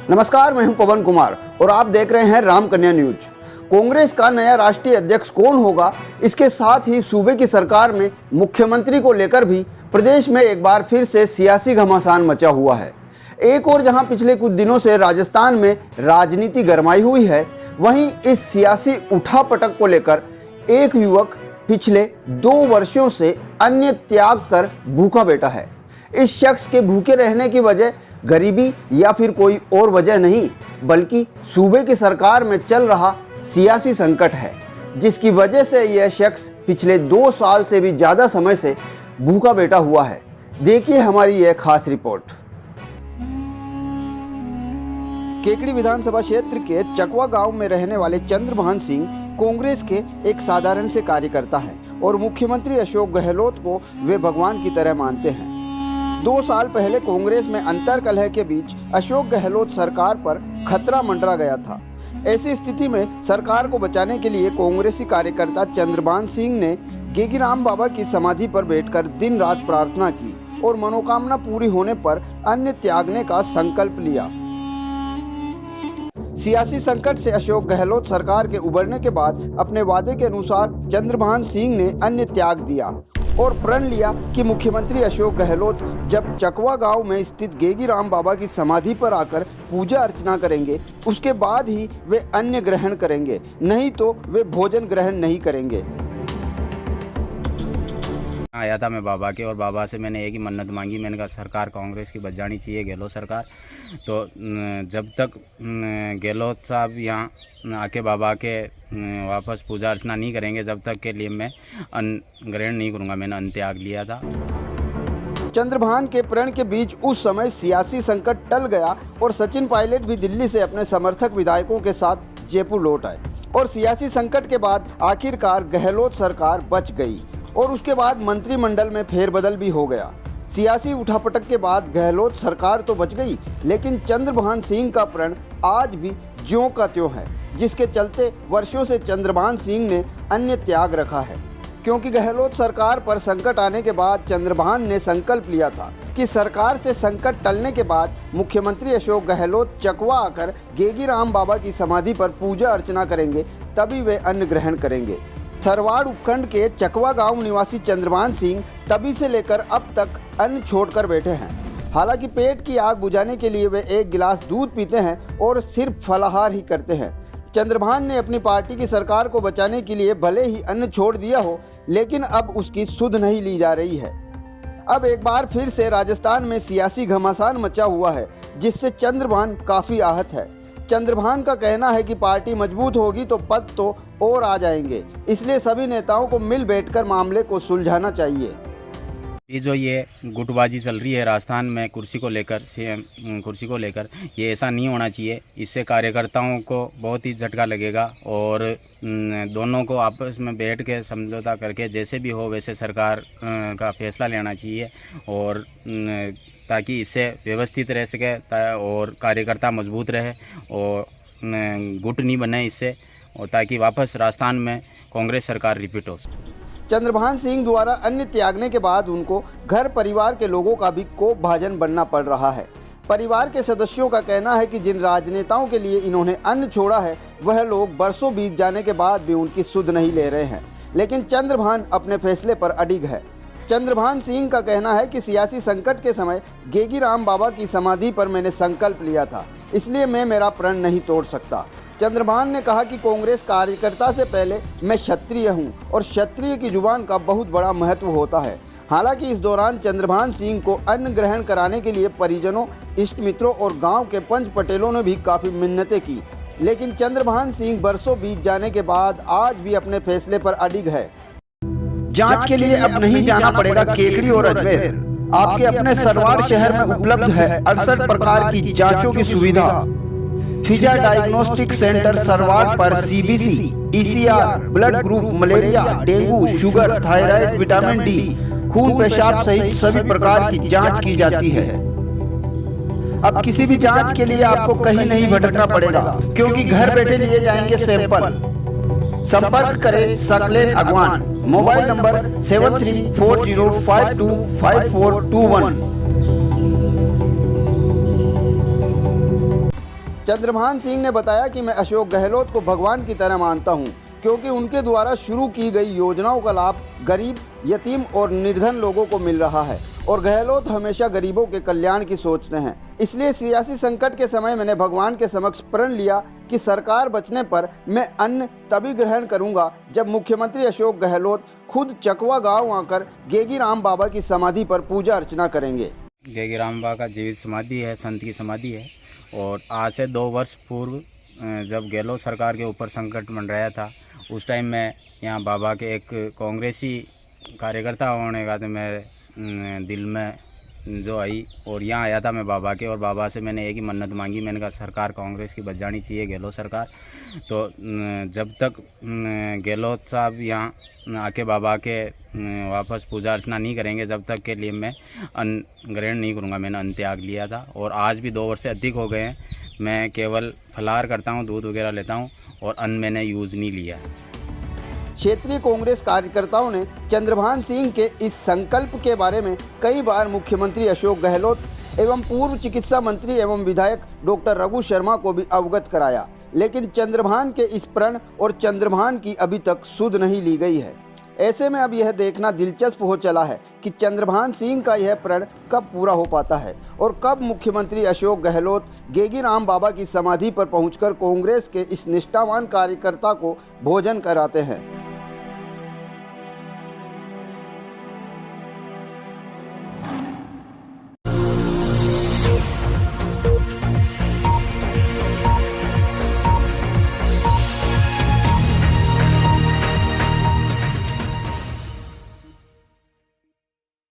नमस्कार, मैं हूं पवन कुमार और आप देख रहे हैं राम कन्या न्यूज। कांग्रेस का नया राष्ट्रीय अध्यक्ष कौन होगा, इसके साथ ही सूबे की सरकार में मुख्यमंत्री को लेकर भी प्रदेश में एक बार फिर से सियासी घमासान मचा हुआ है। एक और जहां पिछले कुछ दिनों से राजस्थान में राजनीति गरमाई हुई है, वहीं इस सियासी उठापटक को लेकर एक युवक पिछले 2 वर्षों से अन्य त्याग कर भूखा बैठा है। इस शख्स के भूखे रहने की वजह गरीबी या फिर कोई और वजह नहीं, बल्कि सूबे की सरकार में चल रहा सियासी संकट है, जिसकी वजह से यह शख्स पिछले 2 साल से भी ज्यादा समय से भूखा बैठा हुआ है। देखिए हमारी यह खास रिपोर्ट। केकड़ी विधानसभा क्षेत्र के चकवा गांव में रहने वाले चंद्रभान सिंह कांग्रेस के एक साधारण से कार्यकर्ता हैं और मुख्यमंत्री अशोक गहलोत को वे भगवान की तरह मानते हैं। 2 साल पहले कांग्रेस में अंतर्कलह के बीच अशोक गहलोत सरकार पर खतरा मंडरा गया था। ऐसी स्थिति में सरकार को बचाने के लिए कांग्रेसी कार्यकर्ता चंद्रभान सिंह ने गेगीराम बाबा की समाधि पर बैठकर दिन रात प्रार्थना की और मनोकामना पूरी होने पर अन्न त्यागने का संकल्प लिया। सियासी संकट से अशोक गहलोत सरकार के उबरने के बाद अपने वादे के अनुसार चंद्रभान सिंह ने अन्न त्याग दिया और प्रण लिया कि मुख्यमंत्री अशोक गहलोत जब चकवा गांव में स्थित गेगीराम बाबा की समाधि पर आकर पूजा अर्चना करेंगे, उसके बाद ही वे अन्न ग्रहण करेंगे, नहीं तो वे भोजन ग्रहण नहीं करेंगे। आया था मैं बाबा के, और बाबा से मैंने एक ही मन्नत मांगी। मैंने कहा सरकार कांग्रेस की बच जानी चाहिए, गहलोत सरकार। तो जब तक गहलोत साहब यहाँ आके बाबा के वापस पूजा अर्चना नहीं करेंगे, जब तक के लिए मैं अन्न ग्रहण नहीं करूँगा। मैंने अन्न त्याग लिया था। चंद्रभान के प्रण के बीच उस समय सियासी संकट टल गया और सचिन पायलट भी दिल्ली से अपने समर्थक विधायकों के साथ जयपुर लौट आए और सियासी संकट के बाद आखिरकार गहलोत सरकार बच गई और उसके बाद मंत्रिमंडल में फेरबदल भी हो गया। सियासी उठापटक के बाद गहलोत सरकार तो बच गई, लेकिन चंद्रभान सिंह का प्रण आज भी ज्यों का त्यों है, जिसके चलते वर्षों से चंद्रभान सिंह ने अन्न त्याग रखा है। क्योंकि गहलोत सरकार पर संकट आने के बाद चंद्रभान ने संकल्प लिया था कि सरकार से संकट टलने के बाद मुख्यमंत्री अशोक गहलोत चकवा आकर गेगीराम बाबा की समाधि पर पूजा अर्चना करेंगे, तभी वे अन्न ग्रहण करेंगे। सरवाड़ उपखंड के चकवा गांव निवासी चंद्रभान सिंह तभी से लेकर अब तक अन्न छोड़कर बैठे हैं। हालांकि पेट की आग बुझाने के लिए वे 1 गिलास दूध पीते हैं और सिर्फ फलाहार ही करते हैं। चंद्रभान ने अपनी पार्टी की सरकार को बचाने के लिए भले ही अन्न छोड़ दिया हो, लेकिन अब उसकी सुध नहीं ली जा रही है। अब एक बार फिर से राजस्थान में सियासी घमासान मचा हुआ है, जिससे चंद्रभान काफी आहत है। चंद्रभान का कहना है कि पार्टी मजबूत होगी तो पद तो और आ जाएंगे, इसलिए सभी नेताओं को मिल बैठकर मामले को सुलझाना चाहिए। ये जो ये गुटबाजी चल रही है राजस्थान में कुर्सी को लेकर, कुर्सी को लेकर, ये ऐसा नहीं होना चाहिए। इससे कार्यकर्ताओं को बहुत ही झटका लगेगा और दोनों को आपस में बैठ के समझौता करके जैसे भी हो वैसे सरकार का फैसला लेना चाहिए, और ताकि इससे व्यवस्थित रह सके और कार्यकर्ता मजबूत रहे और गुट नहीं बने इससे, और ताकि वापस राजस्थान में कांग्रेस सरकार रिपीट हो। चंद्रभान सिंह द्वारा अन्न त्यागने के बाद उनको घर परिवार के लोगों का भी कोप भाजन बनना पड़ रहा है। परिवार के सदस्यों का कहना है कि जिन राजनेताओं के लिए इन्होंने अन्न छोड़ा है, वह लोग बरसों बीत जाने के बाद भी उनकी सुध नहीं ले रहे हैं, लेकिन चंद्रभान अपने फैसले पर अडिग है। चंद्रभान सिंह का कहना है कि सियासी संकट के समय गेगीराम बाबा की समाधि पर मैंने संकल्प लिया था, इसलिए मैं मेरा प्रण नहीं तोड़ सकता। चंद्रभान ने कहा कि कांग्रेस कार्यकर्ता से पहले मैं क्षत्रिय हूं और क्षत्रिय की जुबान का बहुत बड़ा महत्व होता है। हालांकि इस दौरान चंद्रभान सिंह को अन्न ग्रहण कराने के लिए परिजनों, इष्ट मित्रों और गांव के पंच पटेलों ने भी काफी मिन्नतें की, लेकिन चंद्रभान सिंह बरसों बीत जाने के बाद आज भी अपने फैसले पर अडिग है। जांच के लिए अब नहीं जाना पड़ेगा केकड़ी और अजमेर। आपके अपने सरवाड़ शहर में उपलब्ध है 68 प्रकार की जांचों की सुविधा। फिजा डायग्नोस्टिक सेंटर सरवाड़ पर CBC, ECR, blood group, malaria, dengue, sugar, thyroid, vitamin D, खून, पेशाब सहित सभी प्रकार की जांच की जाती है। अब किसी भी जांच के लिए आपको कहीं नहीं भटकना पड़ेगा, क्योंकि घर बैठे लिए जाएंगे सैंपल। संपर्क करें सकलेन अगवान, मोबाइल नंबर 7340525421। चंद्रभान सिंह ने बताया कि मैं अशोक गहलोत को भगवान की तरह मानता हूं, क्योंकि उनके द्वारा शुरू की गई योजनाओं का लाभ गरीब, यतीम और निर्धन लोगों को मिल रहा है और गहलोत हमेशा गरीबों के कल्याण की सोचते हैं। इसलिए सियासी संकट के समय मैंने भगवान के समक्ष प्रण लिया कि सरकार बचने पर मैं अन्न तभी ग्रहण करूंगा जब मुख्यमंत्री अशोक गहलोत खुद चकवा गांव आकर गेगी राम बाबा की समाधि पर पूजा अर्चना करेंगे। गेगी राम बाबा का जीवित समाधि है, संत की समाधि है। और आज से 2 वर्ष पूर्व जब गहलोत सरकार के ऊपर संकट बन रहा था, उस टाइम मैं यहाँ बाबा के एक कांग्रेसी कार्यकर्ता होने का तो मेरे दिल में जो आई और यहाँ आया था मैं बाबा के, और बाबा से मैंने एक ही मन्नत मांगी। मैंने कहा सरकार कांग्रेस की बच जानी चाहिए, गहलोत सरकार। तो जब तक गहलोत साहब यहाँ आके बाबा के वापस पूजा अर्चना नहीं करेंगे, जब तक के लिए मैं अन्न ग्रहण नहीं करूँगा। मैंने अन्न त्याग लिया था और आज भी 2 वर्ष से अधिक हो गए हैं। मैं केवल फलाहार करता हूँ, दूध वगैरह लेता हूँ और अन्न मैंने यूज़ नहीं लिया। क्षेत्रीय कांग्रेस कार्यकर्ताओं ने चंद्रभान सिंह के इस संकल्प के बारे में कई बार मुख्यमंत्री अशोक गहलोत एवं पूर्व चिकित्सा मंत्री एवं विधायक डॉक्टर रघु शर्मा को भी अवगत कराया, लेकिन चंद्रभान के इस प्रण और चंद्रभान की अभी तक सुध नहीं ली गई है। ऐसे में अब यह देखना दिलचस्प हो चला है कि चंद्रभान सिंह का यह प्रण कब पूरा हो पाता है और कब मुख्यमंत्री अशोक गहलोत गेगी राम बाबा की समाधि पर पहुंचकर कांग्रेस के इस निष्ठावान कार्यकर्ता को भोजन कराते हैं।